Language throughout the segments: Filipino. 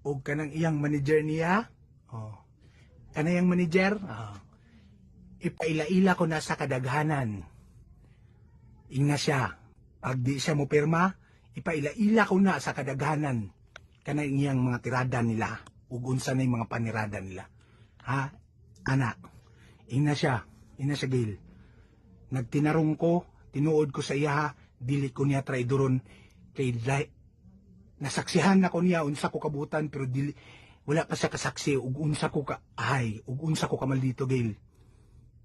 o kanang iyang manager niya, kanang iyang manager, ipaila-ila ko na sa kadaghanan. Ingna siya, pag di siya mo pirma, ipaila-ila ko na sa kadaghanan kanang iyang mga tirada nila, ug unsa na yung mga panirada nila. Ha? Ana, ingna siya Gil. Nagtinarong ko, tinuod ko sa iya, ha, dili ko niya traidoron, kay nasaksihan na ko niya, unsa ko kabutan, pero dili, wala pa siya kasaksi, ug unsa ko ug unsa ko kamaldito, Gil.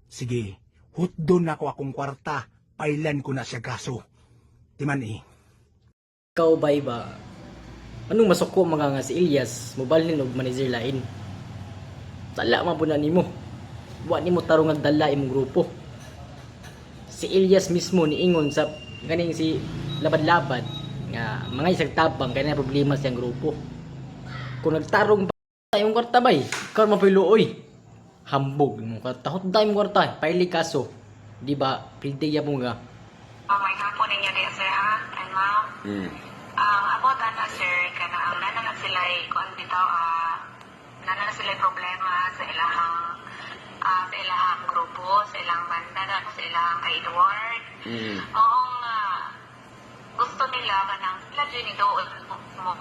Sige, hutdon na ko akong kwarta, pailan ko na siya kaso. Timan Ikaw ba iba? Anong masuko mga nga si Elias, mobalhin og manager lain? Tala mabunan nimo. Wa nimo tarong nagdala imong grupo. Si Elias mismo niingon sa kaning si labad-labad nga mga isang tabang kay na problema siyang grupo. Kung nagtarong pa yung kwarta bay, ikaw mapiluoy. Hambog mo kwarta, hot imong kwarta, paili kaso. Di ba? Pilde ya mo nga. May hapon ninyo di sir ha, and ma'am. About sir, kana ang nana na sila kung bitaw nana na sila problema sa ilahang grupo, sa ilang banda, sa ilang Edward. Oo nga, gusto nila kanang sila dyan idool mo.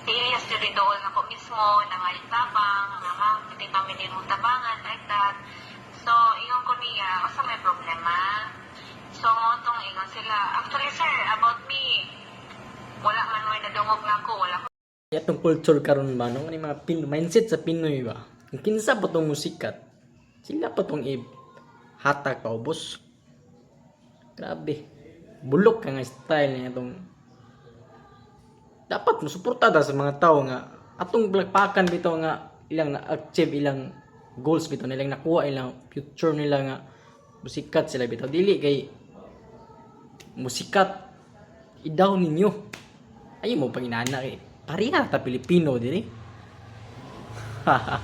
Elias dyan idool na ko mismo, na nga tabang, nga ma'am, hindi kami din mong tabangan, like that. So, ingon ko niya, kasi may problema. So, itong ingon sila. Actually, sir, about me, wala man may nadungog na ako, wala ko. Itong culture karon ba no ni mga mindset sa Pinoy ba? Kung kinsa pa tong musikat, sila pa tong hatag pa ubos. Grabe. Bulok ka nga style niya itong dapat mo suportada sa mga tao nga atong blagpakan bitaw nga ilang na-achieve ilang goals bitaw nilang nakuha ilang future nila nga musikat sila bitaw dili kay musikat idaw ninyo ayo mo pag inana kay pareha ta Pilipino dili haha